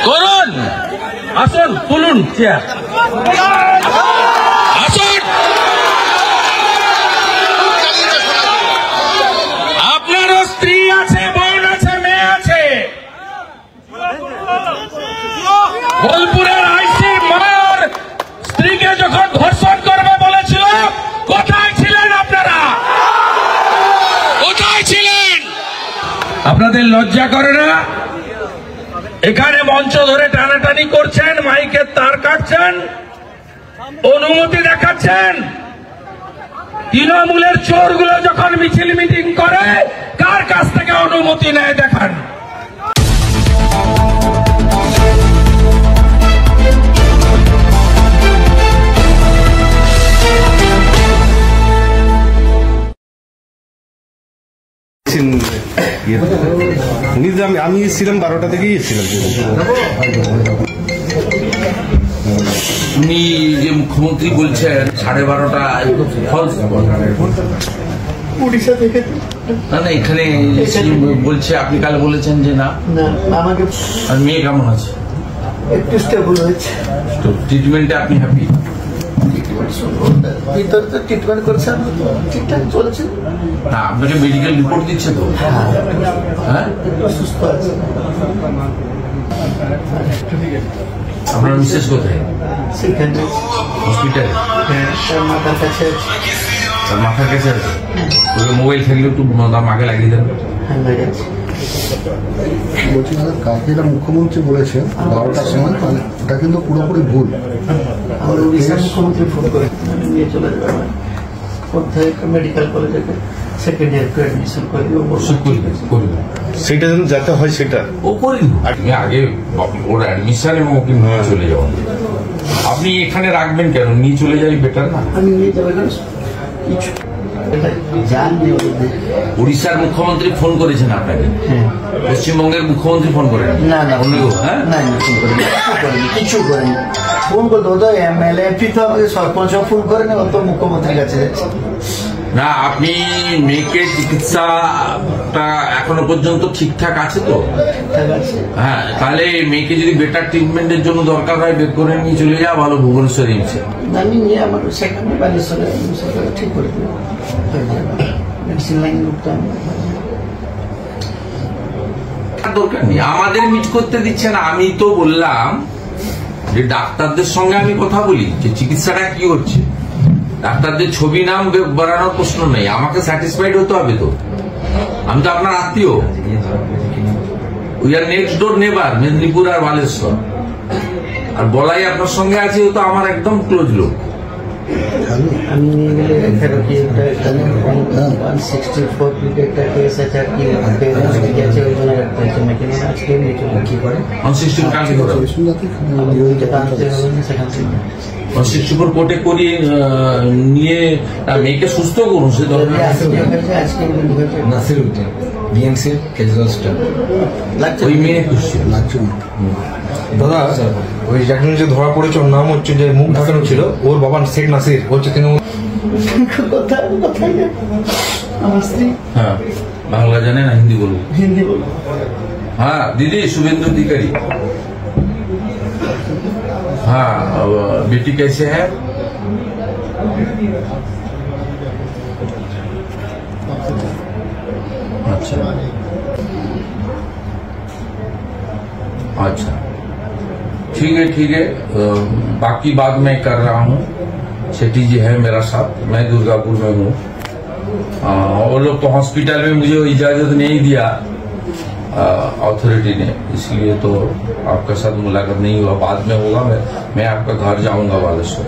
করুন, আসুন, তুলুন চেয়ার, আসুন। আপনারও স্ত্রী আছে, বোন আছে, মেয়ে আছে। বোলপুরের আইসি মার স্ত্রীকে যখন ধর্ষণ করবে বলেছিল, কোথায় ছিলেন আপনারা? কোথায় ছিলেন? আপনাদের লজ্জা করে না? এখানে মঞ্চ ধরে টানাটানি করছেন, মাইকের তার কাটছেন, অনুমতি দেখাচ্ছেন। তৃণমূলের চোরগুলো যখন মিছিল মিটিং করে, কার কাছ থেকে অনুমতি নেয় দেখান। আমি ছিলাম 12টা থেকেই ছিলাম। উনি যে মুখ্যমন্ত্রী বলছেন 12:30টা ফলস, উড়িষ্যা থেকে না না, এখানে বলছে, আপনি কাল বলেছেন যে না। আমাকে আর মেয়ে কেমন আছে? একটু স্টেবল হয়েছে। তো ট্রিটমেন্টে আপনি হ্যাপি? ভিতরে তো ট্রিটমেন্ট করছে, ঠিকঠাক চলছে। না, আপনাকে মেডিকেল রিপোর্ট দিচ্ছে তো? হ্যাঁ, সুস্থ আছে। আপনার মিসেস কোথায়? সেখানে হসপিটালে? তার মাথার কাছে আছে। তার মাথার কাছে আছে? ওকে মোবাইল থাকলে একটু মাকে লাগিয়ে দেন। হ্যাঁ, লেগেছে। বলছি কালকে এটা মুখ্যমন্ত্রী বলেছেন 12টার সময়, তাহলে এটা কিন্তু পুরোপুরি ভুল। আমার উড়িষ্যার মুখ্যমন্ত্রী ফোন করে নিয়ে চলে যাবে কোথায় মেডিকেল কলেজে, সেকেন্ড ইয়ার অ্যাডমিশন করে সেটা যেন যাতে হয় সেটা ও করে দিব। আগে ওর অ্যাডমিশন এবং ওকে নিয়ে চলে যাওয়া। আপনি এখানে রাখবেন কেন? নিয়ে চলে যাই বেটার না? আমি নিয়ে যাবে কিছু জানি। উড়িষ্যার মুখ্যমন্ত্রী ফোন করেছেন আপনাকে? পশ্চিমবঙ্গের মুখ্যমন্ত্রী ফোন করেন? না না, অন্য কেউ? হ্যাঁ, না ফোন করেনি, কিছু করেনি। ফোন করতে হতো এমএলএ এমপি, তো আমাকে সরপঞ্চ ফোন করেনি, অত মুখ্যমন্ত্রীর কাছে যাচ্ছে না। আপনি মেয়েকে চিকিৎসাটা এখনো পর্যন্ত ঠিকঠাক আছে তো? ঠিকঠাক আছে। হ্যাঁ, তাহলে মেয়েকে যদি বেটার ট্রিটমেন্টের জন্য দরকার হয়, বের করে নিয়ে চলে যাওয়া ভালো। ভুবনেশ্বর এমসে আমি নিয়ে আমার সেখানে বালেশ্বরে ঠিক করে দেবো, মেডিসিন লাইন করতাম। দরকার নেই, আমাদের মিট করতে দিচ্ছে না। আমি তো বললাম যে ডাক্তারদের সঙ্গে আমি কথা বলি যে চিকিৎসাটা কি হচ্ছে। ডাক্তারদের ছবি নাম বাড়ানোর প্রশ্ন নেই, আমাকে স্যাটিসফাইড হতে হবে তো। আমি তো আপনার আত্মীয়। উই আর নেক্সট ডোর নেবার, মেদিনীপুর আর বালেশ্বর। আর বলাই আপনার সঙ্গে আছে, ও তো আমার একদম ক্লোজ লোক। আমি নিয়ে গেলে এখানে 164 ফিট একটা কেস আছে, আর কি আছে, ওই জন্য রাখতে হচ্ছে। মেকানিক আজকে নিয়ে চলে কি করে 164 কালকে করে সেখান থেকে 164 কোর্টে করিয়ে নিয়ে মেয়েকে সুস্থ করুন। সে ধরনের আজকে নাসির উদ্দিন বিএমসির ক্যাজুয়াল স্টাফ ওই মেয়ে খুশি লাগছে না। দাদা, ওই যাকে যে ধরা পড়েছে ওর নাম হচ্ছে, যে মুখ ঢাকানো ছিল, ওর বাবা শেখ নাসির হচ্ছে তৃণমূল। আমার স্ত্রী হ্যাঁ, বাংলা জানে না, হিন্দি বলুন। হিন্দি বলো। हाँ दीदी, शुभेंदु अधिकारी। हाँ, बेटी कैसे है? अच्छा अच्छा, ठीक है। बाकी बात मैं कर रहा हूँ। शेट्टी जी है मेरा साथ, मैं दुर्गापुर में हूँ। वो लोग तो हॉस्पिटल में मुझे इजाजत नहीं दिया अथॉरिटी ने, इसलिए तो आपका साथ मुलाकात नहीं हुआ। बाद में होगा। मैं आपका घर जाऊंगा बालेश्वर।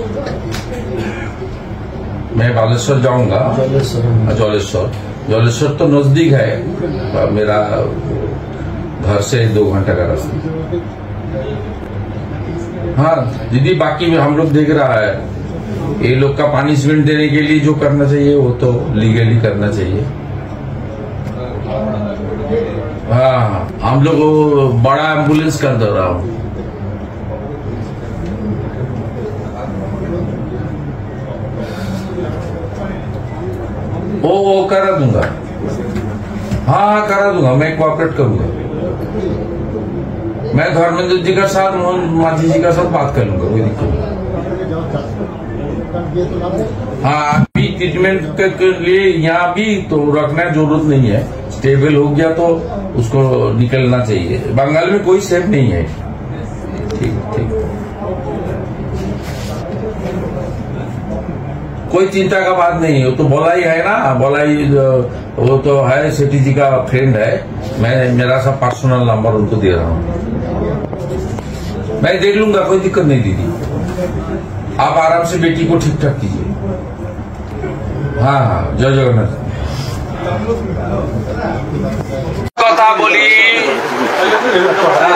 मैं बालेश्वर जाऊंगा। जलेश्वर तो नजदीक है, मेरा घर से 2 घंटा का रास्ता। हाँ दीदी, बाकी हम लोग देख रहा है, ये लोग का पनिशमेंट देने के लिए जो करना चाहिए वो तो लीगली करना चाहिए। हाँ, हम लोग बड़ा एम्बुलेंस कर दे रहा हूँ। वो करा दूंगा। हाँ करा दूंगा, मैं कोऑपरेट करूंगा। मैं धर्मेंद्र जी का साथ मोहन माझी जी का साथ बात कर लूंगा, कोई दिक्कत नहीं। हाँ, अभी ट्रीटमेंट के लिए यहाँ भी तो रखना जरूरत नहीं है, स्टेबल हो गया तो उसको निकलना चाहिए। बंगाल में कोई सेफ नहीं है। ठीक ठीक, कोई चिंता का बात नहीं है। वो तो बोलाई है ना, बोलाई वो तो है, सेठी जी का फ्रेंड है। मैं मेरा सब पर्सनल नंबर उनको दे रहा हूँ, मैं देख लूंगा, कोई दिक्कत नहीं दीदी। आप आराम से बेटी को ठीक ठाक कीजिए। हाँ हाँ, जय जगन्नाथ। কথা বলি,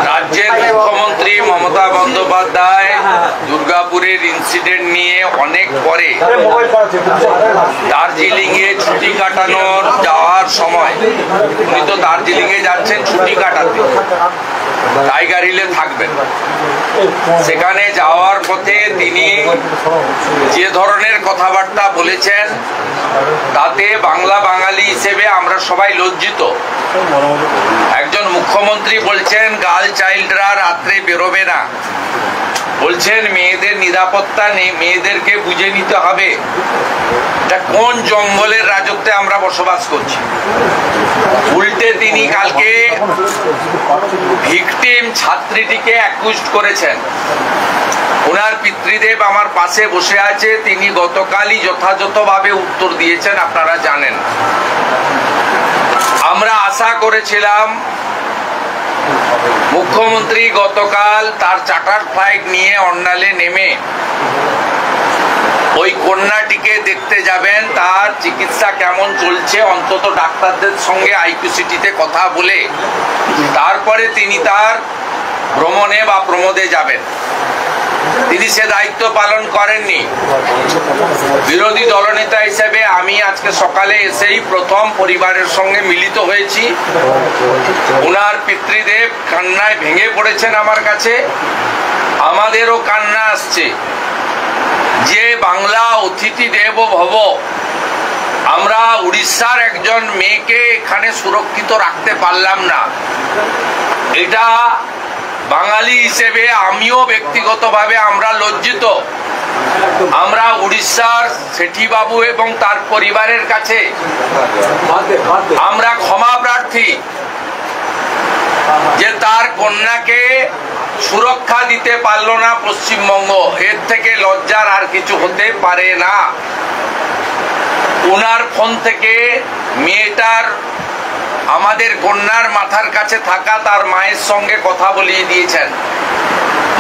রাজ্যের মুখ্যমন্ত্রী মমতা বন্দ্যোপাধ্যায় দুর্গাপুরের ইনসিডেন্ট নিয়ে অনেক পরে দার্জিলিং এ ছুটি কাটানোর যাওয়ার সময়, উনি তো দার্জিলিং এ যাচ্ছেন ছুটি কাটাতে, টাইগার হিলে থাকবেন। সেখানে যাওয়ার পথে তিনি যে ধরনের কথাবার্তা বলেছেন তাতে বাংলা বাঙালি হিসেবে আমরা সবাই লজ্জিত। একজন মুখ্যমন্ত্রী বলছেন গার্ল চাইল্ডরা রাত্রে বেরোবে না, বলছেন মেয়েদের নিরাপত্তা নেই, মেয়েদেরকে বুঝে নিতে হবে। এটা কোন জঙ্গলের রাজত্বে আমরা বসবাস করছি? উল্টে তিনি কালকে ভিকটিম ছাত্রীটিকে অ্যাকিউজড করেছেন। ওনার পিতৃদেব আমার পাশে বসে আছে, তিনি গতকালই যথাযথভাবে উত্তর দিয়েছেন, আপনারা জানেন। আমরা আশা করেছিলাম মুখ্যমন্ত্রী গতকাল তার চার্টার ফ্লাইট নিয়ে অন্ডালে নেমে ওই কন্যাটিকে দেখতে যাবেন, তার চিকিৎসা কেমন চলছে, অন্তত ডাক্তারদের সঙ্গে আইকিউসিটিতে কথা বলে তারপরে তিনি তার ভ্রমণে বা প্রমোদে যাবেন। তিনি সে দায়িত্ব পালন করেননি। বিরোধী দলনেতা হিসেবে আমি আজকে সকালে এসেই প্রথম পরিবারের সঙ্গে মিলিত হয়েছি। ওনার পিতৃদেব কান্নায় ভেঙে পড়েছেন আমার কাছে, আমাদেরও কান্না আসছে যে বাংলা অতিথি দেব ভব, আমরা উড়িষ্যার একজন মেয়েকে এখানে সুরক্ষিত রাখতে পারলাম না। এটা বাঙালি হিসেবে আমিও ব্যক্তিগতভাবে আমরা লজ্জিত। আমরা উড়িষ্যার শেঠি বাবু এবং তার পরিবারের কাছে আমরা ক্ষমা প্রার্থী যে তার কন্যাকে সুরক্ষা দিতে পারল না পশ্চিমবঙ্গ। এর থেকে লজ্জার আর কিছু হতে পারে না। ওনার ফোন থেকে মেয়েটার, আমাদের কন্যার মাথার কাছে থাকা তার মায়ের সঙ্গে কথা বলিয়ে দিয়েছেন।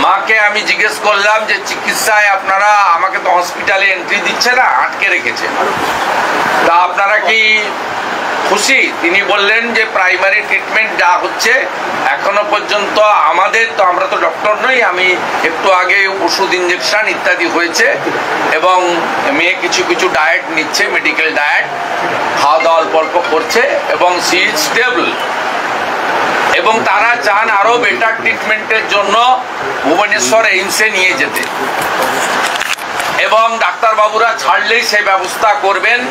মাকে আমি জিজ্ঞেস করলাম যে চিকিৎসায় আপনারা, আমাকে তো হসপিটালে এন্ট্রি দিচ্ছে না, আটকে রেখেছে, তা আপনারা কি খুশি? তিনি বললেন যে প্রাইমারি ট্রিটমেন্ট যা হচ্ছে এখনো পর্যন্ত আমাদের তো, আমরা তো ডক্টর নই, আমি একটু আগে ওষুধ ইঞ্জেকশন ইত্যাদি হয়েছে এবং মেয়ে কিছু কিছু ডায়েট নিচ্ছে, মেডিকেল ডায়েট, খাওয়া দাওয়া অল্প অল্প করছে এবং সি ইজ স্টেবল। এবং তারা চান আরো বেটার ট্রিটমেন্টের জন্য ভুবনেশ্বর এইমসে নিয়ে যেতে, এবং ডাক্তারবাবুরা ছাড়লেই সেই ব্যবস্থা করবেন।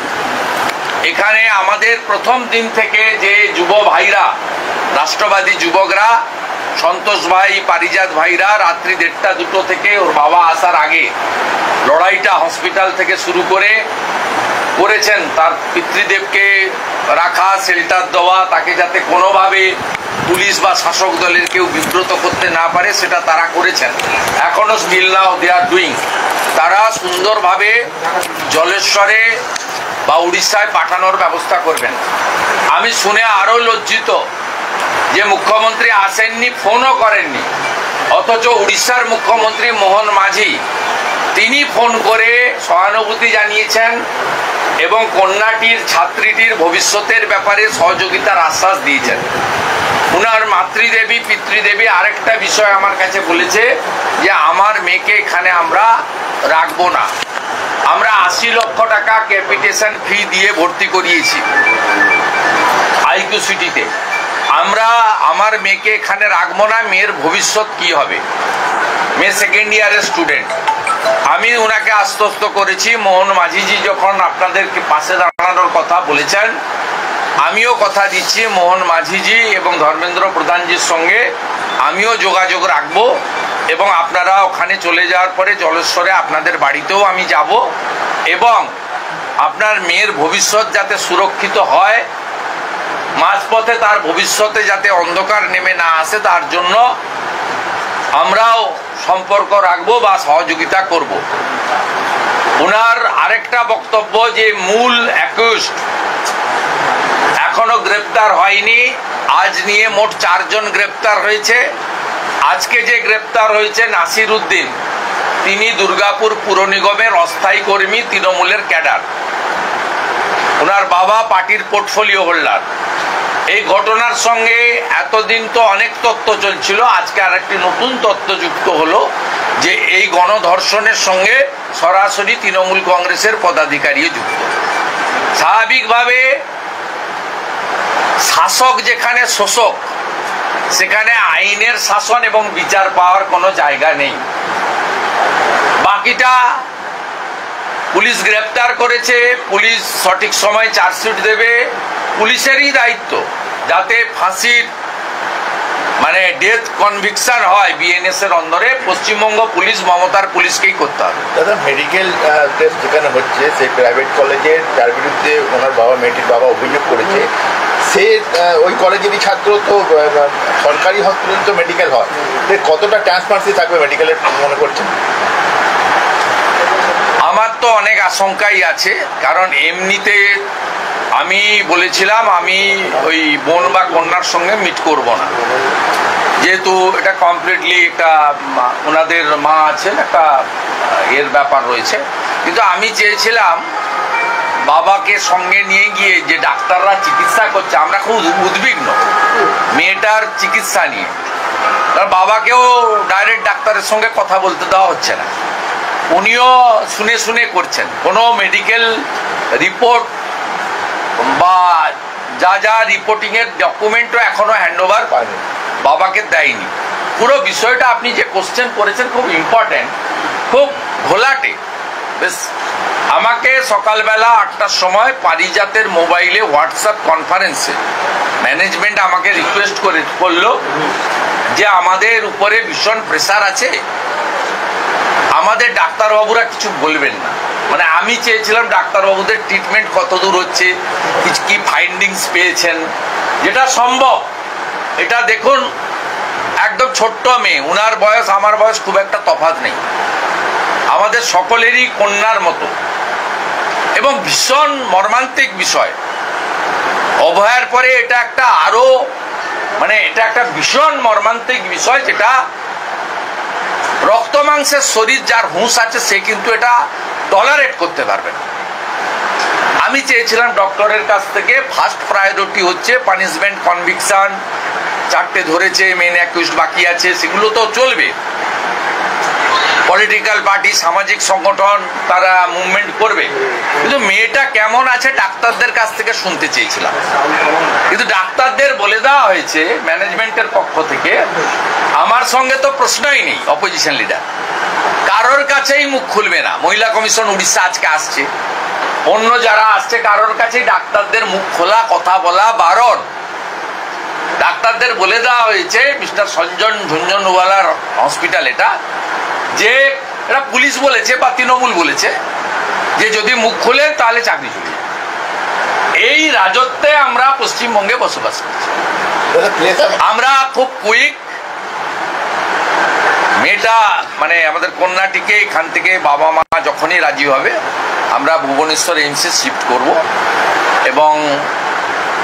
এখানে আমাদের প্রথম দিন থেকে যে যুব ভাইরা, রাষ্ট্রবাদী যুবকরা, সন্তোষ ভাই, পারিজাত ভাইরা রাত্রি 1:30-2 থেকে ওর বাবা আসার আগে লড়াইটা হসপিটাল থেকে শুরু করেছেন। তার পিতৃদেবকে রাখা, শেল্টার দেওয়া, তাকে যাতে কোনোভাবে পুলিশ বা শাসক দলের কেউ বিব্রত করতে না পারে সেটা তারা করেছেন। এখনো still now they are doing. তারা সুন্দরভাবে জলেশ্বরে বা উড়িষ্যায় পাঠানোর ব্যবস্থা করবেন। আমি শুনে আরো লজ্জিত যে মুখ্যমন্ত্রী আসেননি, ফোনও করেননি, অথচ উড়িষ্যার মুখ্যমন্ত্রী মোহন মাঝি তিনি ফোন করে সহানুভূতি জানিয়েছেন এবং কন্যাটির, ছাত্রীটির ভবিষ্যতের ব্যাপারে সহযোগিতার আশ্বাস দিয়েছেন। উনার মাতৃদেবী, পিতৃদেবী আরেকটা বিষয় আমার কাছে বলেছে যে আমার মেয়েকে এখানে আমরা রাখবো না। আমরা 80 লক্ষ টাকা ক্যাপিটেশন ফি দিয়ে ভর্তি করিয়েছি আইকিউসিটিতে। আমরা আমার মেয়েকে এখানে রাখবো না, মেয়ের ভবিষ্যৎ কি হবে? মেয়ে সেকেন্ড ইয়ারের স্টুডেন্ট। আমি ওনাকে আশ্বস্ত করেছি, মোহন মাঝিজি যখন আপনাদেরকে পাশে দাঁড়ানোর কথা বলেছেন, আমিও কথা দিচ্ছি মোহন মাঝিজি এবং ধর্মেন্দ্র প্রধানজির সঙ্গে আমিও যোগাযোগ রাখবো এবং আপনারা ওখানে চলে যাওয়ার পরে জলেশ্বরে আপনাদের বাড়িতেও আমি যাব এবং আপনার মেয়ের ভবিষ্যৎ যাতে সুরক্ষিত হয়, মাঝপথে তার ভবিষ্যতে যাতে অন্ধকার নেমে না আসে তার জন্য আমরাও সম্পর্ক রাখবো বা সহযোগিতা করব। ওনার আরেকটা বক্তব্য যে মূল অ্যাকিউজড এখনো গ্রেপ্তার হয়নি, আজ নিয়ে মোট 4 জন গ্রেপ্তার হয়েছে। আজকে যে গ্রেপ্তার হয়েছে নাসির উদ্দিন, তিনি দুর্গাপুর পুর নিগমের অস্থায়ী কর্মী, তৃণমূলের ক্যাডার। ওনার বাবা পার্টির পোর্টফোলিও হোল্ডার। এই ঘটনার সঙ্গে এতদিন তো অনেক তথ্য চলছিল, আজকে আরেকটি নতুন তথ্য যুক্ত হলো যে এই গণধর্ষণের সঙ্গে সরাসরি তৃণমূল কংগ্রেসের পদাধিকারীও যুক্ত। স্বাভাবিকভাবে শাসক যেখানে শোষক, সেখানে আইনের শাসন এবং বিচার পাওয়ার কোনো জায়গা নেই। বাকিটা পুলিশ গ্রেপ্তার করেছে, পুলিশ সঠিক সময় চার্জশিট দেবে, পুলিশেরই দায়িত্ব যাতে ফাঁসির মানে ডেথ কনভিকশন হয় বিএনএস এর অন্দরে। পশ্চিমবঙ্গ পুলিশ মমতার পুলিশকেই করতে হবে। দাদা, মেডিকেল টেস্ট যেখানে হচ্ছে সেই প্রাইভেট কলেজের যার বিরুদ্ধে ওনার বাবা, মেয়েটির বাবা অভিযোগ করেছে, সে ওই কলেজেরই ছাত্র, তো সরকারি হসপিটাল তো মেডিকেল হয়, কতটা ট্রান্সপারেন্সি থাকবে মেডিকেলের মনে করছেন? আমার তো অনেক আশঙ্কাই আছে, কারণ এমনিতে আমি বলেছিলাম আমি ওই বোন বা কন্যার সঙ্গে মিট করব না, যেহেতু এটা কমপ্লিটলি একটা ওনাদের মা আছেন, একটা এর ব্যাপার রয়েছে। কিন্তু আমি চেয়েছিলাম বাবাকে সঙ্গে নিয়ে গিয়ে যে ডাক্তাররা চিকিৎসা করছে, আমরা খুব উদ্বিগ্ন মেয়েটার চিকিৎসা নিয়ে, কারণ বাবাকেও ডাইরেক্ট ডাক্তারের সঙ্গে কথা বলতে দেওয়া হচ্ছে না, উনিও শুনে শুনে করছেন। কোনো মেডিকেল রিপোর্ট বা যা যা রিপোর্টিংয়ের ডকুমেন্টও এখনো হ্যান্ডওভার বাবাকে দেয়নি। পুরো বিষয়টা আপনি যে কোশ্চেন করেছেন খুব ইম্পর্টেন্ট, খুব ঘোলাটে। বেশ, আমাকে সকালবেলা 8টার সময় পারিজাতের মোবাইলে হোয়াটসঅ্যাপ কনফারেন্সে ম্যানেজমেন্ট আমাকে রিকোয়েস্ট করলো যে আমাদের উপরে ভীষণ প্রেসার আছে, আমাদের ডাক্তারবাবুরা কিছু বলবেন না। মানে আমি চেয়েছিলাম ডাক্তারবাবুদের ট্রিটমেন্ট কত দূর হচ্ছে, কি ফাইন্ডিংস পেয়েছেন, যেটা সম্ভব। এটা দেখুন, একদম ছোট্ট মেয়ে, উনার বয়স আমার বয়স খুব একটা তফাৎ নেই, আমাদের সকলেরই কন্যার মতো, এবং ভীষণ মর্মান্তিক বিষয়। অভয়ার পরে এটা একটা আরো এটা একটা ভীষণ মর্মান্তিক বিষয়, যেটা রক্ত মাংসের শরীর যার হুঁশ আছে সে কিন্তু এটা টলারেট করতে পারবে না। আমি চেয়েছিলাম ডক্টরের কাছ থেকে ফার্স্ট প্রায়োরিটি হচ্ছে পানিশমেন্ট, কনভিকশন। 4টে ধরেছে, মেন অ্যাকিউজড বাকি আছে, সেগুলো তো চলবে। পলিটিক্যাল পার্টি, সামাজিক সংগঠন তারা মুভমেন্ট করবে, কিন্তু মেয়েটা কেমন আছে ডাক্তারদের কাছ থেকে শুনতে চেয়েছিলাম। কিন্তু ডাক্তারদের বলে দেওয়া হয়েছে ম্যানেজমেন্টের পক্ষ থেকে, আমার সঙ্গে তো প্রশ্নই নেই, অপোজিশন লিডার কারোর কাছেই মুখ খুলবে না। মহিলা কমিশন উড়িষ্যা আজকে আসছে, অন্য যারা আসছে কারোর কাছেই ডাক্তারদের মুখ খোলা, কথা বলা বারণ। ডাক্তারদের বলে দেওয়া হয়েছে মিস্টার সঞ্জন ঝুঞ্ঝুনওয়ালার হসপিটাল এটা, যে এটা পুলিশ বলেছে বা তৃণমূল বলেছে যে যদি মুখ খোলেন তাহলে চাকরি চলে যাবে। এই রাজত্বে আমরা পশ্চিমবঙ্গে বসবাস করছি। আমরা খুব কুইক, মেয়েটা আমাদের কন্যাটিকে এখান থেকে বাবা মা যখনই রাজি হবে আমরা ভুবনেশ্বর এইমসে শিফট করব, এবং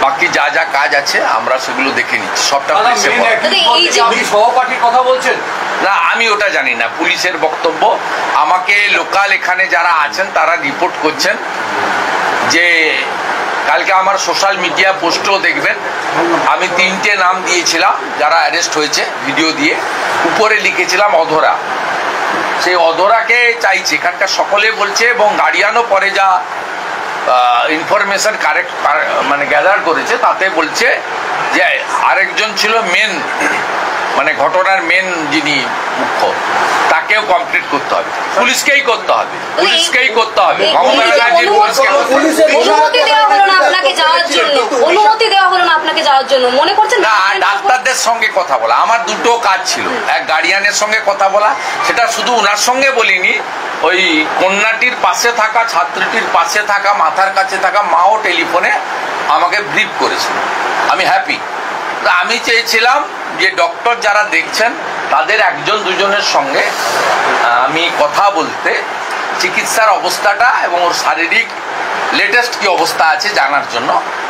বাকি যা যা কাজ আছে আমরা সেগুলো দেখে নিচ্ছি। সবটা সহপাঠীর কথা বলছেন না, আমি ওটা জানি না, পুলিশের বক্তব্য। আমাকে লোকাল এখানে যারা আছেন তারা রিপোর্ট করছেন যে কালকে আমার সোশ্যাল মিডিয়া পোস্টও দেখবেন, আমি 3টে নাম দিয়েছিলাম যারা অ্যারেস্ট হয়েছে, ভিডিও দিয়ে উপরে লিখেছিলাম অধরা। সেই অধরাকে চাইছে এখানকার সকলে বলছে, এবং গার্ডিয়ানও পরে যা ইনফরমেশন কারেক্ট গ্যাদার করেছে তাতে বলছে যে আরেকজন ছিল মেন মানে ঘটনার মেন যিনি মুখ্য, তাকেও কমপ্লিট করতে হবে, পুলিশকেই করতে হবে, পুলিশকেই করতে হবে, মমতা ব্যানার্জি পুলিশকে করতে হবে। অনুমতি দেওয়া হলো না আপনাকে যাওয়ার জন্য, অনুমতি দেওয়া হলো না আপনাকে যাওয়ার জন্য, মনে করছেন না, ডাক্তারদের সঙ্গে কথা বলা আমার দুটো কাজ ছিল, এক গার্ডিয়ানের সঙ্গে কথা বলা, সেটা শুধু ওনার সঙ্গে বলিনি, ওই কন্যাটির পাশে থাকা, ছাত্রীটির পাশে থাকা, মাথার কাছে থাকা মাও টেলিফোনে আমাকে ব্রিফ করেছিল। আমি হ্যাপি। আমি চেয়েছিলাম যে ডক্টর যারা দেখছেন তাদের একজন দুজনের সঙ্গে আমি কথা বলতে, চিকিৎসার অবস্থাটা এবং ওর শারীরিক লেটেস্ট কি অবস্থা আছে জানার জন্য,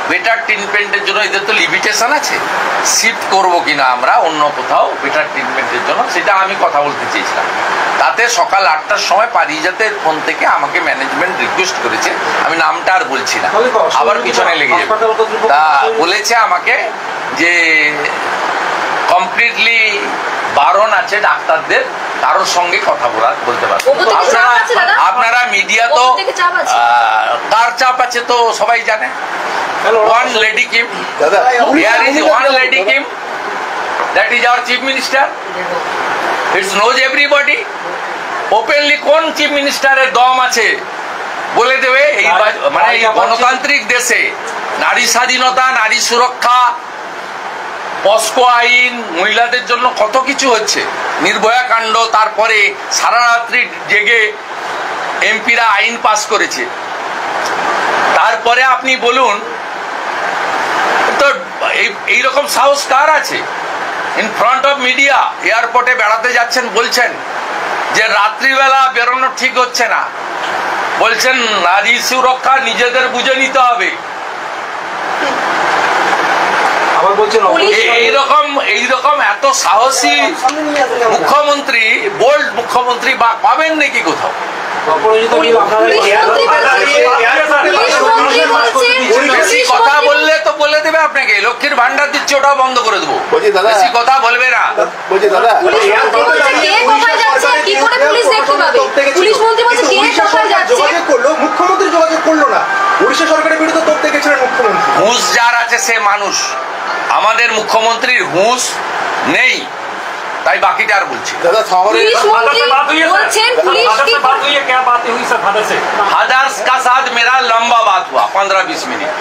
বেটার ট্রিটমেন্টের জন্য। এদের তো লিমিটেশন আছে, শিফট করবো কিনা আমরা অন্য কোথাও বেটার ট্রিটমেন্টের জন্য, সেটা আমি কথা বলতে চেয়েছিলাম। তাতে সকাল 8টার সময় পারিজাতের ফোন থেকে আমাকে ম্যানেজমেন্ট রিকোয়েস্ট করেছে, আমি নামটা আর বলছি না, আবার পিছনে লেগে যাবে। তা বলেছে আমাকে যে কমপ্লিটলি বারণ আছে ডাক্তারদের কারোর সঙ্গে কথা বলতে পারবে। আপনারা মিডিয়া তো কার চাপ আছে তো সবাই জানে। One lady Kim, here is one lady Kim, that is our chief minister, it's knows everybody. Openly কোন চিফ মিনিস্টারের দম আছে বলে দেবে? এই মানে এই গণতান্ত্রিক দেশে নারী স্বাধীনতা, নারী সুরক্ষা, পস্কো আইন, মহিলাদের জন্য কত কিছু হচ্ছে, নির্ভয়া কাণ্ড, তারপরে সারা রাত্রি জেগে এমপিরা আইন পাস করেছে। তারপরে আপনি বলুন তো এইরকম সাহস কার আছে? ইন ফ্রন্ট অফ মিডিয়া এয়ারপোর্টে বেড়াতে যাচ্ছেন, বলছেন যে রাত্রিবেলা বেরোনো ঠিক হচ্ছে না, বলছেন নারী সুরক্ষা নিজেদের বুঝে নিতে হবে। এইরকম এত সাহসী মুখ্যমন্ত্রী, বোল্ড মুখ্যমন্ত্রী পাবেন নাকি কোথাও? বেশি কথা বললে তো বলে দেবে আপনাকে লক্ষ্মীর ভান্ডার দিচ্ছে, ওটাও বন্ধ করে দেবো। বেশি কথা বলবে না। মুখ্যমন্ত্রী যোগাযোগ করলো না, উড়িষ্যা সরকারের বিরুদ্ধে তথ্য গেছিলেন মুখ্যমন্ত্রী। হুঁশ যার আছে সে মানুষ, আমাদের মুখ্যমন্ত্রীর হুঁশ নেই, তাই বাকিটা আর বলছি। फादर्स का साथ मेरा लंबा बात हुआ 15-20 मिनट,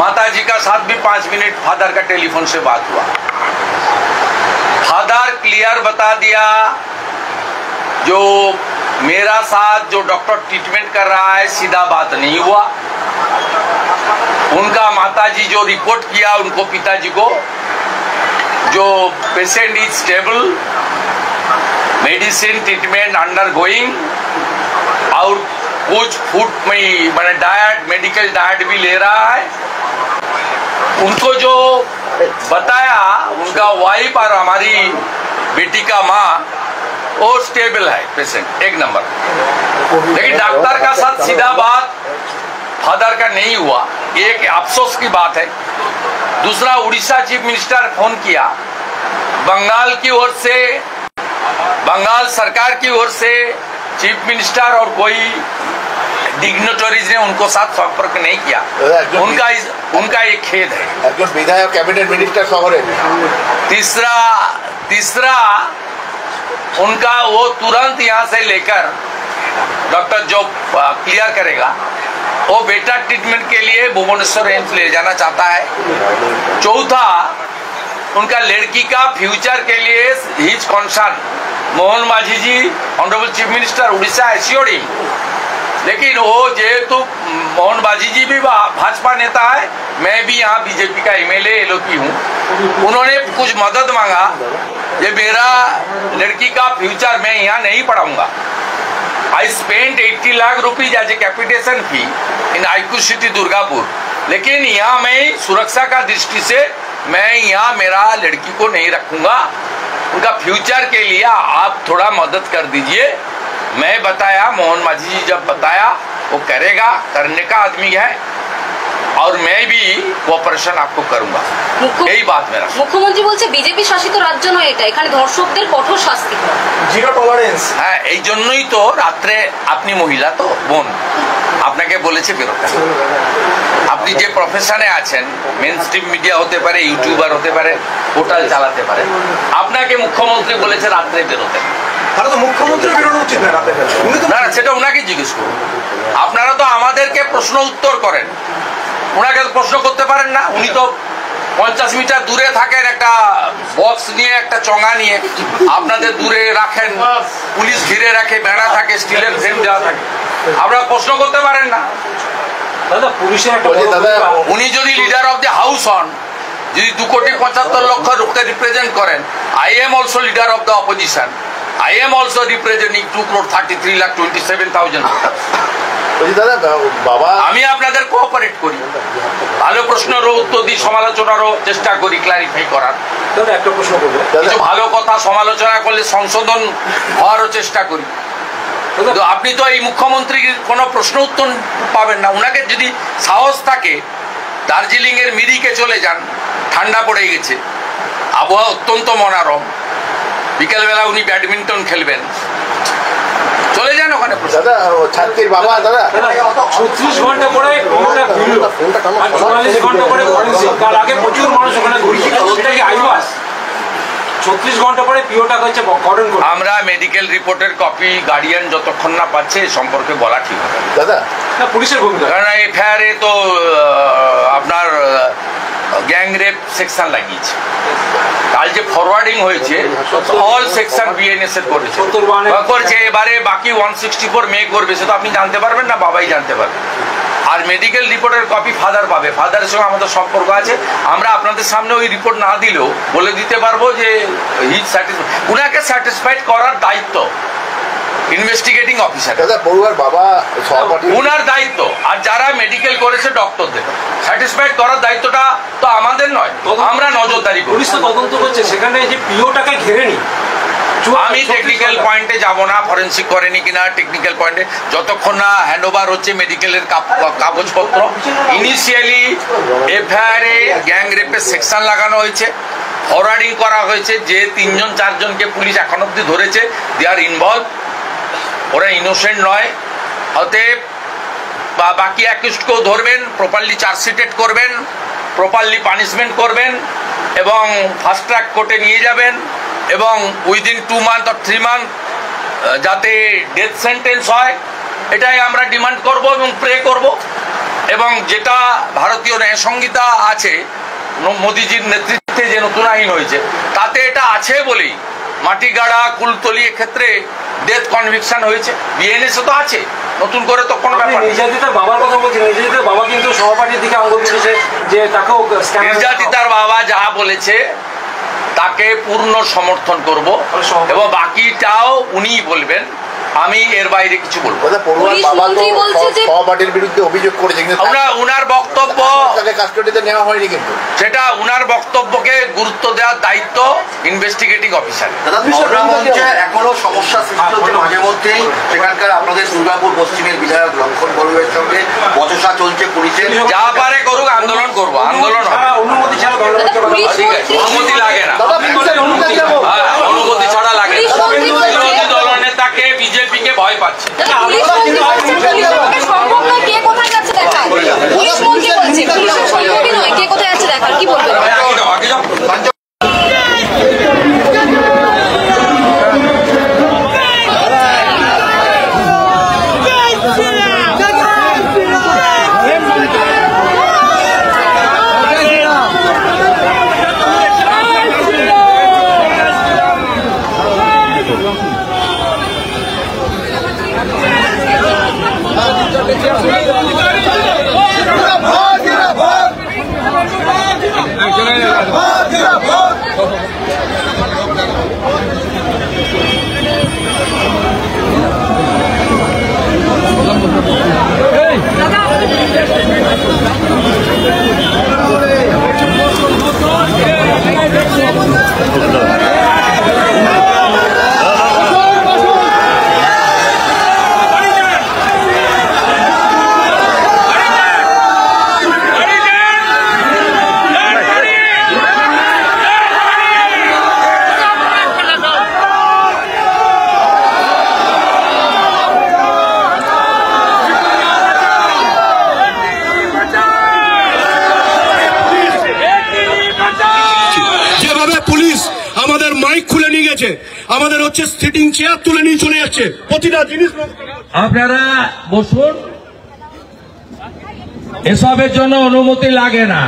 माता जी का साथ भी 5 मिनट फादर का टेलीफोन से बात हुआ। फादर क्लियर बता दिया जो मेरा साथ जो डॉक्टर ट्रीटमेंट कर रहा है सीधा बात नहीं हुआ। उनका माताजी जो रिपोर्ट किया उनको पिताजी को, जो patient is stable, medicine treatment under going, और कुछ फूड में मैंने डाइट, मेडिकल डाइट भी ले रहा है। उनको जो बताया उनका वाइफ और हमारी बेटी का माँ वो स्टेबल है, पेशेंट एक नंबर। लेकिन डॉक्टर का साथ सीधा बात फादर का नहीं हुआ, एक अफसोस की बात है। दूसरा, उड़ीसा चीफ मिनिस्टर फोन किया, बंगाल की ओर से, बंगाल सरकार की ओर से चीफ मिनिस्टर और कोई डिग्नेटरीज ने उनको साथ संपर्क नहीं किया। उनका एक खेद है। विधायक कैबिनेट मिनिस्टर शहर। तीसरा उनका वो तुरंत यहाँ से लेकर डॉक्टर जो क्लियर करेगा वो बेटा ट्रीटमेंट के लिए भुवनेश्वर एम्स ले जाना चाहता है। चौथा, उनका लड़की का फ्यूचर के लिए his concern, Mohan Majhi ji honourable chief minister Orissa assured him. लेकिन वो जेहेतु मोहन माझी जी भी भाजपा नेता है, मैं भी यहाँ बीजेपी का एमएलए एलओपी हूँ, उन्होंने कुछ मदद मांगा, ये मेरा लड़की का फ्यूचर मैं यहाँ नहीं पढ़ाऊंगा। I spent 80 lakh rupees as a capitation fee in IQ city Durgapur, लेकिन यहाँ मैं सुरक्षा का दृष्टि से मैं यहाँ मेरा लड़की को नहीं रखूंगा, उनका फ्यूचर के लिए आप थोड़ा मदद कर दीजिए। मैं बताया, मोहन माझी जी जब बताया वो करेगा, करने का आदमी है, और मैं भी कोऑपरेशन आपको करूंगा, यही बात मेरा। মুখ্যমন্ত্রী বলছে বিজেপি শাসিত রাজ্য নয় এটা, এখানে ধর্ষকদের কঠোর শাস্তি, জিরো টলারেন্স। হ্যাঁ, এই জন্যই তো রাত্রে, আপনি মহিলা তো বোন, আপনাকে বলেছে বেরোতে। আপনি যে প্রফেশনে আছেন, মেন স্ট্রিম মিডিয়া হতে পারে, ইউটিউবার হতে পারে, পোর্টাল চালাতে পারেন, আপনাকে মুখ্যমন্ত্রী বলেছে রাত্রে বেরোতে। তাহলে তো মুখ্যমন্ত্রী বেরোনো উচিত না রাতে। না না, সেটা ওনাকে জিজ্ঞেস করুন। আপনারা তো আমাদেরকে প্রশ্ন উত্তর করেন, ওনাকে প্রশ্ন করতে পারেন না। উনি তো 50 মিটার দূরে থাকেন, একটা বক্স নিয়ে, একটা চঙা নিয়ে আপনাদের দূরে রাখেন, পুলিশ ঘিরে রাখে, বেড়া থাকে, স্টিলের ফ্রেম দেওয়া থাকে, আপনারা প্রশ্ন করতে পারেন না। দাদা পুলিশের একটা উনি যদি লিডার অফ দ্য হাউস হন, যদি 2,75,00,000 লোককে রিপ্রেজেন্ট করেন, I am also leader of the opposition, I am also representing 2,33,27,000 দাদা বাবা, আমি আপনাদের কোঅপারেট করি, ভালো প্রশ্নেরও উত্তর দিই, সমালোচনারও চেষ্টা করি ক্লারিফাই করার। দাদা একটা প্রশ্ন করবো, কিছু ভালো কথা সমালোচনা করলে সংশোধন হওয়ারও চেষ্টা করি। কিন্তু আপনি তো এই মুখ্যমন্ত্রীর কোনো প্রশ্ন উত্তর পাবেন না। ওনাকে যদি সাহস থাকে, দার্জিলিং এর মিরিকে চলে যান, ঠান্ডা পড়ে গেছে, আবহাওয়া অত্যন্ত মনোরম, বিকেলবেলা উনি ব্যাডমিন্টন খেলবেন, চলে যান ওখানে। দাদা ছাত্রীর বাবা, দাদা 36 ঘন্টা পরে 44 ঘন্টা পরে তার আগে প্রচুর মানুষ ওখানে ঘুরছে, সেটা কি আইবাস? 36 ঘন্টা পরে পিওটা হচ্ছে করেন। আমরা মেডিকেল রিপোর্টের কপি গার্ডিয়ান যতক্ষণ না পাচ্ছে সম্পর্কে বলা ঠিক হবে দাদা। পুলিশের ভূমিকা, কারণ এফআইআরে তো আপনার গ্যাং রেপ সেকশন লাগিয়েছে। কাল যে ফরওয়ার্ডিং হয়েছে অল সেকশন বিএনএস এর করেছে, এবারে বাকি 164 মে করবে, সে তো আপনি জানতে পারবেন না, বাবাই জানতে পারবে। আর মেডিকেল রিপোর্টের কপি ফাদার পাবে, ফাদারের সঙ্গে আমাদের সম্পর্ক আছে। আমরা আপনাদের সামনে ওই রিপোর্ট না দিলেও বলে দিতে পারবো যে উনাকে স্যাটিসফাইড করার দায়িত্ব ইনভেস্টিগেটিং অফিসার, দাদা বড়ুয়ার বাবা উনার দায়িত্ব। আর যারা মেডিকেল করেছে ডক্টরদের স্যাটিসফাইড করার দায়িত্বটা তো আমাদের নয়, আমরা নজরদারি করি। পুলিশ তো তদন্ত করছে, সেখানে যে পিওটাকে ঘিরে নি। আমি টেকনিক্যাল পয়েন্টে যাব না, ফরেন্সিক করেনি কিনা টেকনিক্যাল পয়েন্টে, যতক্ষণ না হ্যান্ড ওভার হচ্ছে মেডিকেলের কাগজপত্র। ইনিশিয়ালি এফআইআরে গ্যাং রেপের সেকশন লাগানো হয়েছে, ফরওয়ার্ডিং করা হয়েছে, যে 3-4 জনকে পুলিশ এখন অব্দি ধরেছে, দে আর ইনভলভ, ওরা ইনোসেন্ট নয়। অতএব বাকি অ্যাকিউজডকেও ধরবেন, প্রপারলি চার্জশিটেড করবেন, প্রপারলি পানিশমেন্ট করবেন এবং ফাস্ট ট্র্যাক কোর্টে নিয়ে যাবেন, এবং উইদিন 2 মান্থ or 3 মান্থ যাতে ডেথ সেন্টেন্স হয়, এটাই আমরা ডিমান্ড করব এবং প্রে করব। এবং যেটা ভারতীয় ন্যায় সংহিতা আছে, মোদিজির নেতৃত্বে যে নতুন আইন হয়েছে, তাতে এটা আছে বলেই মাটিগাড়া, কুলতলি এক্ষেত্রে ডেথ কনভিকশন হয়েছে। বিএনএস তো আছে, নতুন করে তো কোনো ব্যাপার। নির্যাতিতার বাবার কথা বলছি, নির্যাতিতার বাবা কিন্তু সহপাঠীর দিকে আঙুল তুলেছে যে তাকেও নির্যাতিতার বাবা যাহা বলেছে তাকে পূর্ণ সমর্থন করব, এবং বাকিটাও উনি বলবেন, আমি এর বাইরে কিছু বলবো। সহপাঠীর বিরুদ্ধে অভিযোগ করেছে, উনার বক্তব্য কাস্টডিতে নেওয়া হয়নি, কিন্তু সেটা উনার বক্তব্যকে গুরুত্ব দেওয়ার দায়িত্ব ইনভেস্টিগেটিং অফিসার। এখনো সমস্যা সৃষ্টি হচ্ছে মাঝে মধ্যেই, সেখানকার আপনাদের দুর্গাপুর পশ্চিমের বিধায়ক লক্ষণ বড়ুয়ের সঙ্গে বচসা চলছে পুলিশের। যা পারে করুক, আন্দোলন করবো, আন্দোলন হবে। অনুমতি ছাড়া ঠিক আছে, অনুমতি লাগে না, অনুমতি ছাড়া লাগে না। বিরোধী দলনেতাকে বিজেপিকে ভয় পাচ্ছে। সম্ভব নয়, কে কোথায় যাচ্ছে দেখার, পুলিশ মন্ত্রী বলছে পুলিশের সম্ভবই নয়, কে কোথায় যাচ্ছে দেখার, কি বলবেন? হয়েছে, আমাদের হচ্ছে সিটিং চেয়ার তুলে নিয়ে চলে যাচ্ছে, প্রতিটা জিনিস। আপনারা বসুন, এসবের জন্য অনুমতি লাগে না।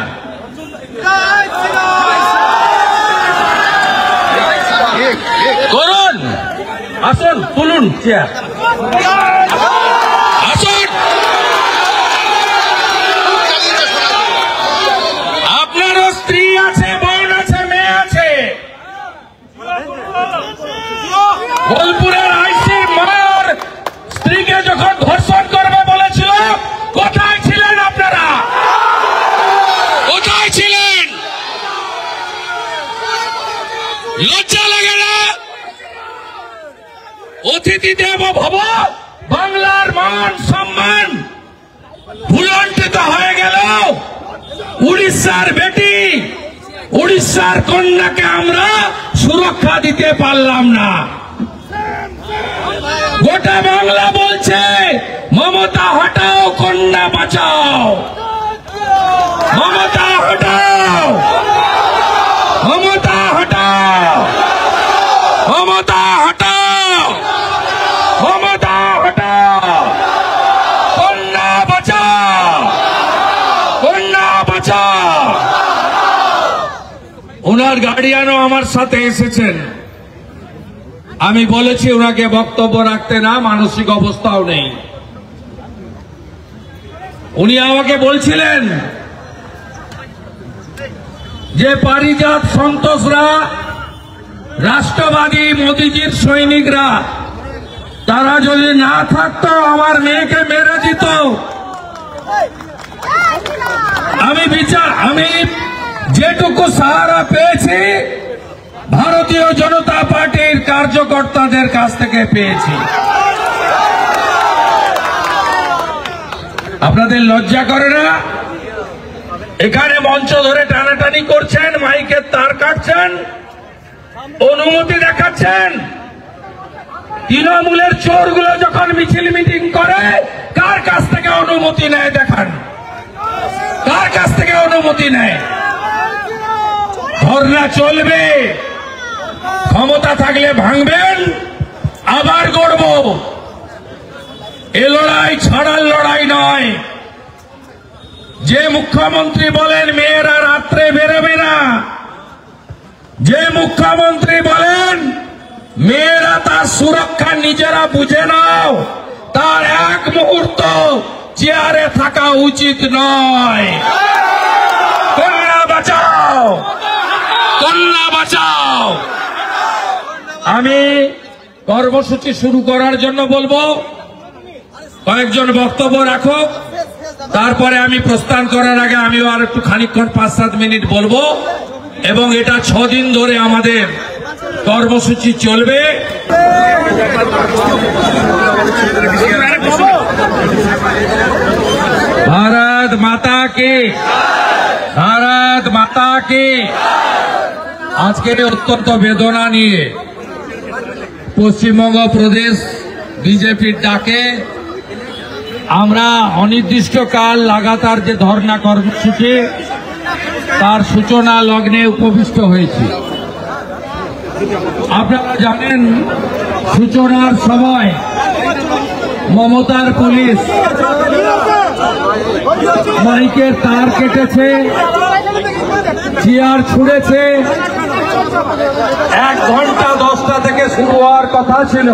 করুন, আসুন, তুলুন চেয়ার, আসুন। আপনারও স্ত্রী আছে, বোন আছে, মেয়ে আছে। বোলপুরের আইসি মার স্ত্রীকে যখন ধর্ষণ করবে বলেছিল, কোথায় ছিলেন আপনারা? কোথায় ছিলেন? লজ্জা লাগে না? অতিথি দেব ভব, বাংলার মান সম্মান ভুলণ্ঠিত হয়ে গেল। উড়িষ্যার বেটি, উড়িষ্যার কন্যাকে আমরা সুরক্ষা দিতে পারলাম না। গোটা বাংলা বলছে মমতা হটাও, কন্যা বাঁচাও। মমতা হটাও, মমতা হটাও, মমতা হটাও, মমতা হটাও। কন্যা বাঁচাও, কন্যা বাঁচাও। ওনার গার্ডিয়ানও আমার সাথে এসেছেন। আমি বলেছি ওনাকে বক্তব্য রাখতে না, মানসিক অবস্থাও নেই। উনি আমাকে বলছিলেন যে পারিজাত সন্তোষরা, রাষ্ট্রবাদী মোদিজির সৈনিকরা, তারা যদি না থাকতো আমার মেয়েকে মেরে দিত। আমি যেটুকু সাহারা পেয়েছি ভারতীয় জনতা পার্টির কার্যকর্তাদের কাছ থেকে পেয়েছি। আপনাদের লজ্জা করে না? এখানে মঞ্চ ধরে টানাটানি করছেন, মাইকের তার কাটছেন, অনুমতি দেখাচ্ছেন। তৃণমূলের চোরগুলো যখন মিছিল মিটিং করে, কার কাছ থেকে অনুমতি নেয় দেখান, কার কাছ থেকে অনুমতি নেয়? ধর্ণা চলবে, ক্ষমতা থাকলে ভাঙবেন, আবার গড়ব। এ লড়াই ছাড়ার লড়াই নয়। যে মুখ্যমন্ত্রী বলেন মেয়েরা রাত্রে বেরোবে না, যে মুখ্যমন্ত্রী বলেন মেয়েরা তার সুরক্ষা নিজেরা বুঝে নাও, তার এক মুহূর্ত চেয়ারে থাকা উচিত নয়। কন্যা বাঁচাও, কন্যা বাঁচাও। আমি কর্মসূচি শুরু করার জন্য বলবো, কয়েকজন বক্তব্য রাখুক, তারপরে আমি প্রস্থান করার আগে আমিও আর একটু খানিকক্ষণ 5-7 মিনিট বলবো। এবং এটা 6 দিন ধরে আমাদের কর্মসূচি চলবে। ভারত মাতা কি, ভারত মাতা কি। আজকে অত্যন্ত বেদনা নিয়ে পশ্চিমবঙ্গ প্রদেশ বিজেপির ডাকে আমরা অনির্দিষ্টকাল লাগাতার যে ধর্ণা কর্মসূচি, তার সূচনা লগ্নে উপবিষ্ট হয়েছি। আপনারা জানেন, সূচনার সময় মমতার পুলিশ মাইকের তার কেটেছে, চেয়ার ছুঁড়েছে। 1 ঘন্টা 10টা থেকে শুরু হওয়ার কথা ছিল।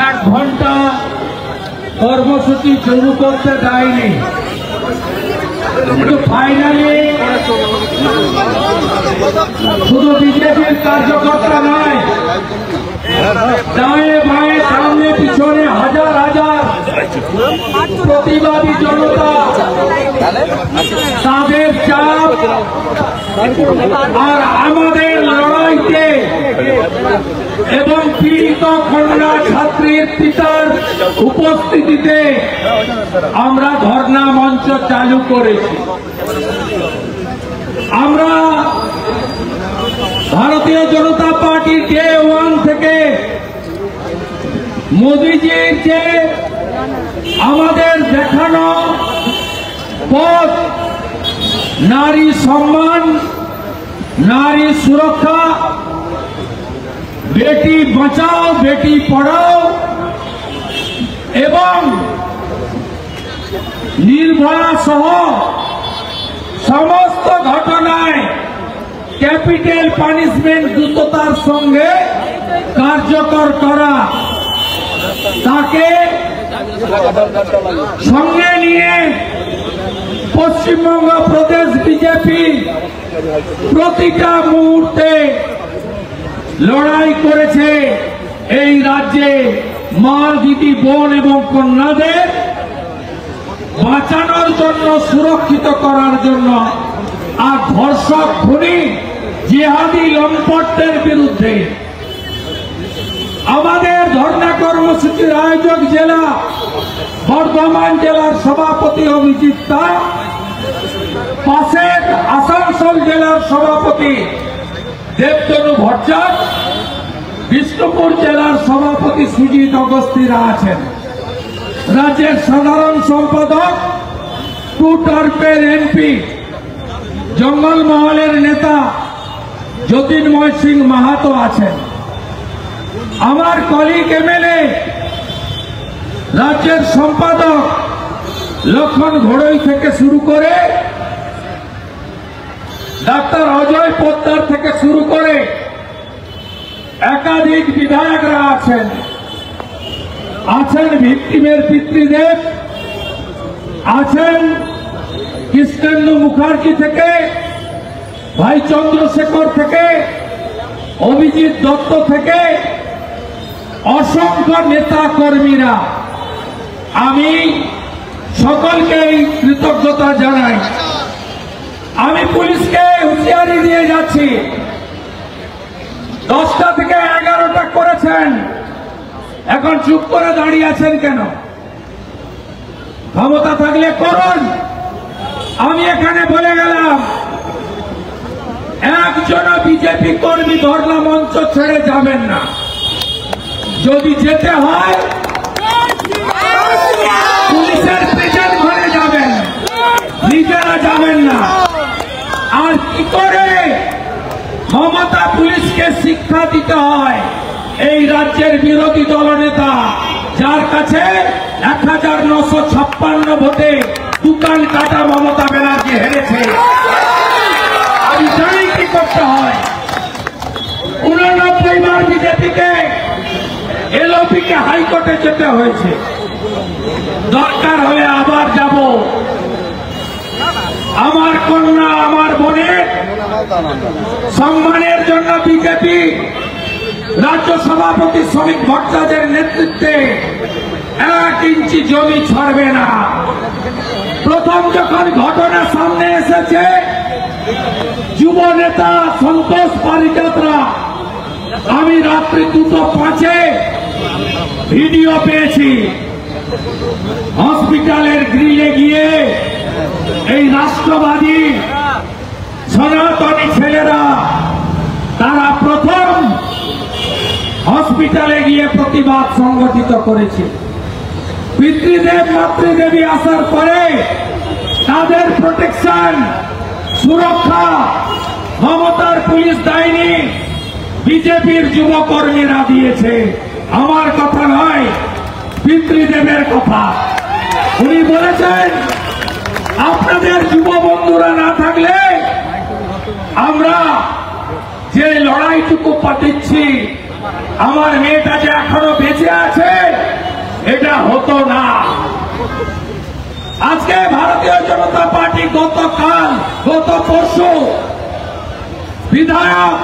1 ঘন্টা কর্মসূচি শুরু করতে দেয়নি। কিন্তু ফাইনালি শুধু বিজেপির কার্যকর্তা নয়, ডায়ে বায়ে সামনে পিছনে হাজার হাজার প্রতিবাদী জনতা, তাদের চাপ আর আমাদের লড়াইতে এবং পীড়িত কন্যা ছাত্রীর পিতার উপস্থিতিতে আমরা ধর্ণা মঞ্চ চালু করেছি। আমরা ভারতীয় জনতা পার্টি ডে 1 থেকে মোদিজির যে আমাদের দেখানো পথ, নারী সম্মান, নারী সুরক্ষা বেটি বাঁচাও বেটি পড়াও এবং নির্ভয়া সহ সমস্ত ঘটনায় ক্যাপিটাল পানিশমেন্ট দ্রুততার সঙ্গে কার্যকর করা, তাকে সঙ্গে নিয়ে পশ্চিমবঙ্গ প্রদেশ বিজেপি প্রতিটা মুহূর্তে লড়াই করেছে এই রাজ্যে মা, দিদি, বোন এবং কন্যাদের বাঁচানোর জন্য, সুরক্ষিত করার জন্য, আর ধর্ষক, খুনি, জিহাদি লম্পটদের বিরুদ্ধে। আমাদের ধর্ণা কর্মসূচির আয়োজক জেলা বর্ধমান জেলার সভাপতি অভিজিৎ দাস, পাশের আসানসোল জেলার সভাপতি দেবতনু ভট্টাচার্য, বিষ্ণুপুর জেলার সভাপতি সুজিত অগস্তিরা আছেন। রাজ্যের সাধারণ সম্পাদক, টু টার্মের এমপি, জঙ্গলমহলের নেতা জ্যোতির্ময় সিং মাহাতো আছেন। আমার কলিগ এমএলএ, রাজ্যের সম্পাদক লক্ষণ ঘোড়ই থেকে শুরু করে ডাক্তার অজয় পোদ্দার থেকে শুরু করে একাধিক বিধায়করা আছেন। আছেন ভিক্টিমের পিতৃদেব, আছেন কৃষ্ণেন্দু মুখার্জি থেকে, ভাই চন্দ্রশেখর থেকে, অভিজিৎ দত্ত থেকে অসংখ্য নেতা কর্মীরা। আমি সকলকেই কৃতজ্ঞতা জানাই। আমি পুলিশকে হুঁশিয়ারি দিয়ে যাচ্ছি, 10টা থেকে 11টা করেছেন, এখন চুপ করে দাঁড়িয়ে আছেন কেন? ক্ষমতা থাকলে করুন। আমি এখানে বলে গেলাম, একজন বিজেপি কর্মী ধর্ণা মঞ্চ ছেড়ে যাবেন না। যদি যেতে হয় পুলিশের পেছন ঘরে যাবেন, নিজেরা যাবেন না। আর কি করে মমতা পুলিশকে শিক্ষা দিতে হয়? এই রাজ্যের বিরোধী দলনেতা, যার কাছে 1956 ভোটে দোকান কাটা মমতা ব্যানার্জি হেরেছে, আমি জানি কি করতে হয়। 89 বার বিজেপিকে এলওপিকে হাইকোর্টে যেতে হয়েছে, দরকার হলে আবার যাব। আমার কন্যা, আমার বোনের সম্মানের জন্য বিজেপি রাজ্য সভাপতি শ্রমিক ভট্টাচার্যের নেতৃত্বে 1 ইঞ্চি জমি ছাড়বে না। প্রথম যখন ঘটনা সামনে এসেছে, যুব নেতা সন্তোষ পারিজাতরা, আমি রাত্রি 2:05 ভিডিও পেয়েছি, হসপিটালের গ্রিলে গিয়ে এই রাষ্ট্রবাদী সনাতনী ছেলেরা, তারা প্রথম হসপিটালে গিয়ে প্রতিবাদ সংগঠিত করেছে। পিতৃদেব মাতৃদেবী আসার পরে তাদের প্রোটেকশন, সুরক্ষা মমতার পুলিশ দেয়নি, বিজেপির যুবকর্মীরা দিয়েছে। আমার কথা নয়, পিতৃদেবের কথা। উনি বলেছেন, আপনাদের যুব বন্ধুরা না থাকলে আমরা যে লড়াইটুকু পাচ্ছি, আমার মেয়েটা যে এখনো বেঁচে আছে, এটা হতো না। আজকে ভারতীয় জনতা পার্টি গত পরশু বিধায়ক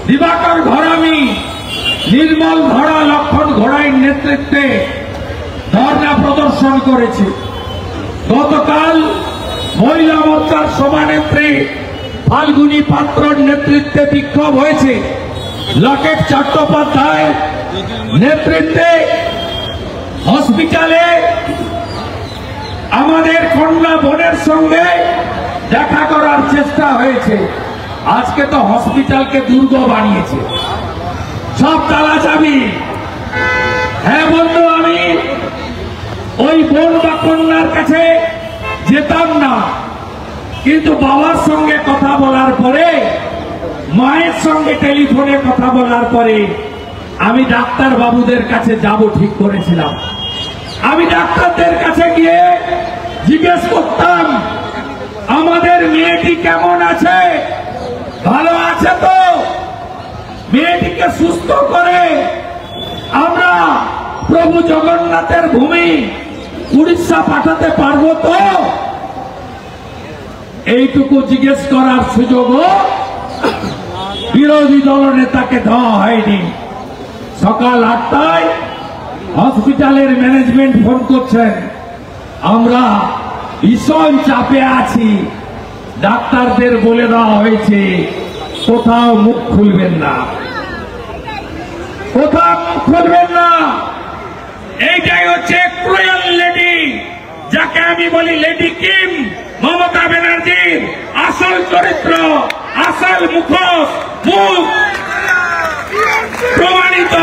দিবাকর ঘরামি, নির্মল ধরা, লক্ষণ ঘোড়াইয়ের নেতৃত্বে ধর্ণা প্রদর্শন করেছে। গতকাল মহিলা মোর্চার সভানেত্রী ফাল্গুনী পাত্রর নেতৃত্বে বিক্ষোভ হয়েছে। লকেট চট্টোপাধ্যায় নেতৃত্বে হসপিটালে আমাদের কন্যা বোনের সঙ্গে দেখা করার চেষ্টা হয়েছে। আজকে তো হসপিটালকে দুর্গ বানিয়েছে, সব তালা চাবি। হ্যাঁ বন্ধু, আমি ওই বোন বা কন্যার কাছে যেতাম না, কিন্তু বাবার সঙ্গে কথা বলার পরে মায়ের সঙ্গে টেলিফোনে কথা বলার পরে আমি ডাক্তার বাবুদের কাছে যাব ঠিক করেছিলাম। আমি ডাক্তারদের কাছে গিয়ে জিজ্ঞেস করতাম, আমাদের মেয়েটি কেমন আছে, ভালো আছে তো? মেয়েটিকে সুস্থ করে আমরা প্রভু জগন্নাথের ভূমি উড়িষ্যা পাঠাতে পারবো তো? এইটুকু জিজ্ঞেস করার সুযোগও বিরোধী দল নেতাকে দেওয়া হয়নি। সকাল 8টায় হসপিটালের ম্যানেজমেন্ট ফোন করছেন, আমরা ভীষণ চাপে আছি, ডাক্তারদের বলে দেওয়া হয়েছে কোথাও মুখ খুলবেন না, কোথাও মুখ খুলবেন না। এইটাই হচ্ছে ক্রুয়েল লেডি, যাকে আমি বলি লেডি কিম, মমতা ব্যানার্জির আসল চরিত্র, আসল মুখোশ, মুখ প্রমাণিত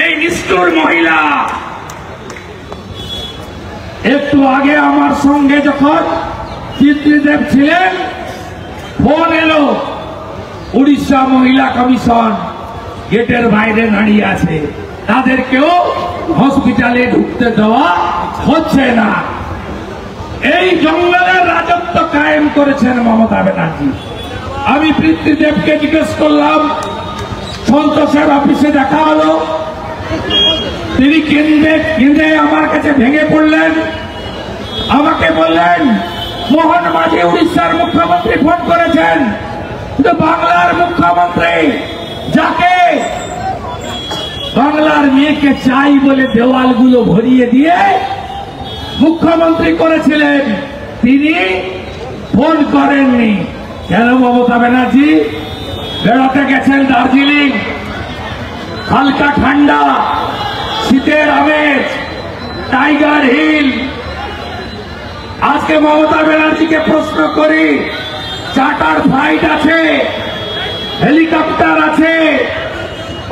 এই নিষ্ঠুর মহিলা। একটু আগে আমার সঙ্গে যখন চিত্রদেব ছিলেন, ফোন এলো, উড়িষ্যা মহিলা কমিশন গেটের বাইরে দাঁড়িয়ে আছে, তাদেরকেও হসপিটালে ঢুকতে দেওয়া হচ্ছে না। এই জঙ্গলের রাজত্ব কায়েম করেছেন মমতা ব্যানার্জি। আমি পিতৃদেবকে জিজ্ঞেস করলাম, সন্তোষের অফিসে দেখা হলো, তিনি কেঁদে আমার কাছে ভেঙে পড়লেন, আমাকে বললেন মোহন মাঝি উড়িষ্যার মুখ্যমন্ত্রী ফোন করেছেন, কিন্তু বাংলার মুখ্যমন্ত্রী, যাকে বাংলার মেয়েকে চাই বলে দেওয়ালগুলো ভরিয়ে দিয়ে মুখ্যমন্ত্রী করেছিলেন, তিনি ফোন করেননি। কেন মমতা ব্যানার্জি? বেড়াতে গেছেন দার্জিলিং, হালকা ঠান্ডা, শীতের আমেজ, টাইগার হিল। আজকে মমতা ব্যানার্জিকে প্রশ্ন করি, চার্টার ফ্লাইট আছে, হেলিকপ্টার আছে,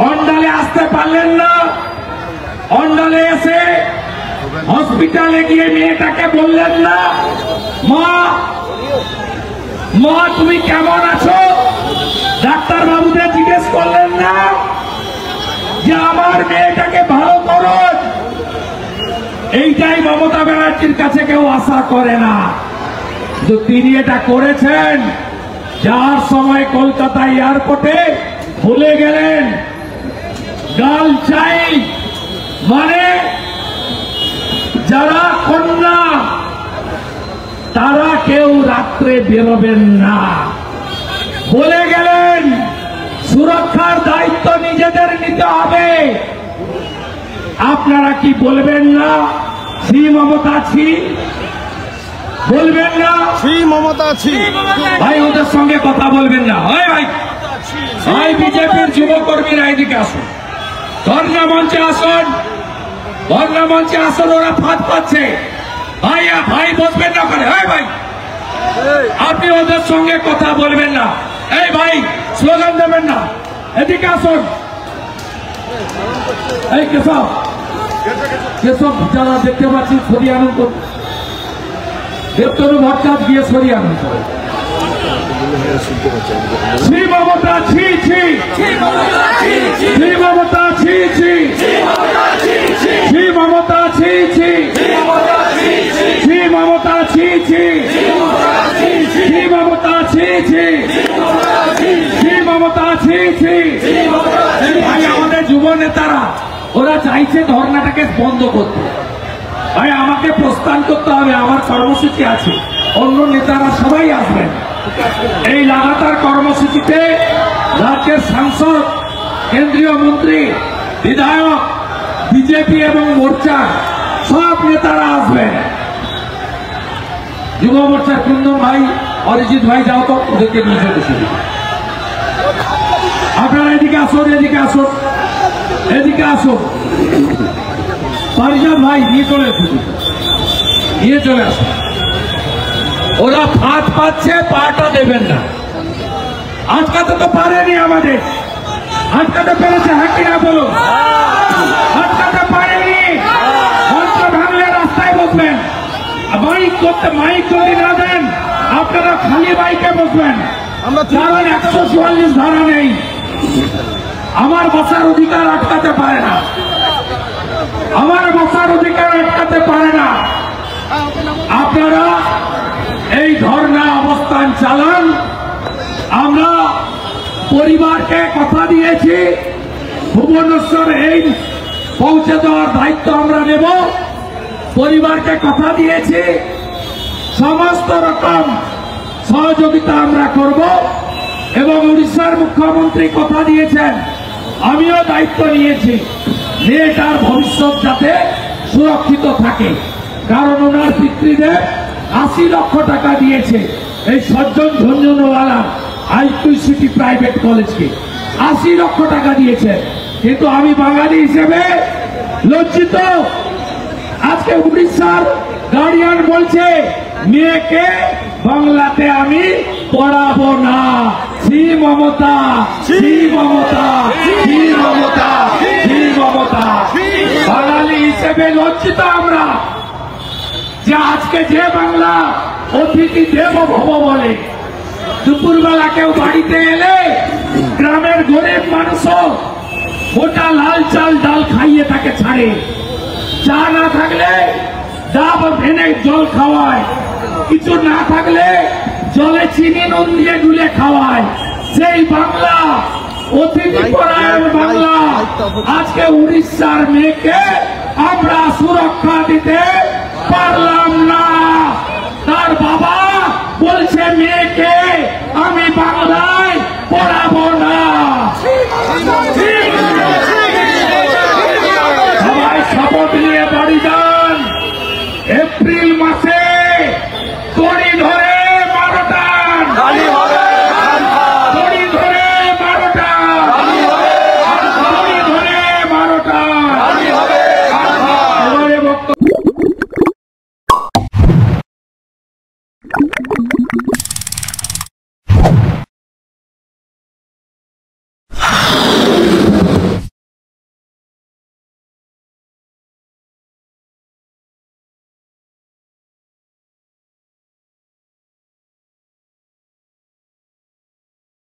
অন্ডালে আসতে পারলেন না? অন্ডালে এসে হসপিটালে গিয়ে মেয়েটাকে বললেন না, মা মা তুমি কেমন আছো? ডাক্তার বাবুদের জিজ্ঞেস করলেন না যে আমার মেয়েটাকে ভালো করুন? এইটাই মমতা ব্যানার্জির কাছে কেউ আশা করে না। তো তিনি এটা করেছেন, যার সময় কলকাতা এয়ারপোর্টে ভুলে গেলেন গার্ল চাইল্ড মানে যারা কন্যা, তারা কেউ রাত্রে বেরোবেন না বলে গেলেন। সুরক্ষার দায়িত্ব নিজেদের নিতে হবে। আপনারা কি বলবেন না শ্রী মমতা ছি? বলবেন না শ্রী মমতা ছি? ভাই ওদের সঙ্গে কথা বলবেন না। ভাই ভাই বিজেপির যুবকর্মীরা এদিকে আসুন, ধর্ণা মঞ্চে আসুন, ধর্ণা মঞ্চে আসুন। ওরা ফাঁদ পাচ্ছে। ভাই ভাই বসবেন না করে। ভাই আপনি ওদের সঙ্গে কথা বলবেন না। এই ভাই স্লোগান দেবেন না, এদিকে আসুন। এই কেশব যারা দেখতে পাচ্ছি সরিয়ে আনুন, দেবতনু ভট্টাচ গিয়ে সরিয়ে আনুন। শ্রী মমতা ছি ছি, শ্রী মমতা ছি ছি, শ্রী মমতা ছি ছি, শ্রী মমতা ছি ছি, শ্রী মমতা ছি ছি, শ্রী মমতা ছি ছি, শ্রী মমতা ছি ছি। ভাই আমাদের যুব নেতারা ওরা চাইছে ধর্নাটাকে বন্ধ করতে। ভাই আমাকে প্রস্থান করতে হবে, আমার কর্মসূচি আছে, অন্য নেতারা সবাই আসবেন। এই লাগাতার কর্মসূচিতে রাজ্যের সাংসদ, কেন্দ্রীয় মন্ত্রী, বিধায়ক, বিজেপি এবং মোর্চা সব নেতারা আসবেন। যুব মোর্চার কুন্দন ভাই, অরিজিৎ ভাই যাও তো, ওদেরকে নিয়ে চলে শুরু। আপনারা এদিকে আসুন, এদিকে আসুন, এদিকে আসুন। পারিজাত ভাই নিয়ে চলে আসুন, নিয়ে চলে আসুন। ওরা ফাঁদ পাচ্ছে, পাটা দেবেন না। আটকাতে তো পারেনি আমাদের, আটকাতে পেরেছে হ্যাঁ কিনা বলুন? আটকাতে পারেনি। মঞ্চ ভাঙলে রাস্তায় বসবেন, মাইক করতে, মাইক যদি না দেন আপনারা খালি মাইকে বসবেন। কারণ 144 ধারা নেই। আমার বসার অধিকার আটকাতে পারে না, আমার বসার অধিকার আটকাতে পারে না। আপনারা এই ধর্ণা অবস্থান চালান। আমরা পরিবারকে কথা দিয়েছি ভুবনেশ্বর এইমস পৌঁছে দেওয়ার দায়িত্ব আমরা নেব। পরিবারকে কথা দিয়েছি সমস্ত রকম সহযোগিতা আমরা করব এবং উড়িষ্যার মুখ্যমন্ত্রী কথা দিয়েছেন, আমিও দায়িত্ব নিয়েছি মেয়েটার ভবিষ্যৎ যাতে সুরক্ষিত থাকে। কারণ ওনার পিতৃদেব 80 লক্ষ টাকা দিয়েছে এই সজ্জন ঝঞ্ঝনওয়ালা আইকিউ সিটি প্রাইভেট কলেজকে, 80 লক্ষ টাকা দিয়েছে। কিন্তু আমি বাঙালি হিসেবে লজ্জিত। আজকে উড়িষ্যার গার্ডিয়ান বলছে মেয়েকে বাংলাতে আমি পড়াবো না। শ্রী মমতা, শ্রী মমতা, শ্রী মমতা, শ্রী মমতা। বাঙালি হিসেবে লজ্জিত আমরা যে আজকে যে বাংলা অতিথি দেব ভব বলে, দুপুরবেলা কেউ বাড়িতে এলে গ্রামের গরিব মানুষ ওটা লাল চাল ডাল খাইয়ে তাকে ছাড়ে, চা না থাকলে ডাব ভেনে জল খাওয়ায়, কিছু না থাকলে জলে চিনি নুন দিয়ে গুলে খাওয়ায়। সেই বাংলা, অতিথি পরায়ণ বাংলা, আজকে উড়িষ্যার মেয়েকে আমরা সুরক্ষা দিতে পারলাম না। তার বাবা বলছে মেয়েকে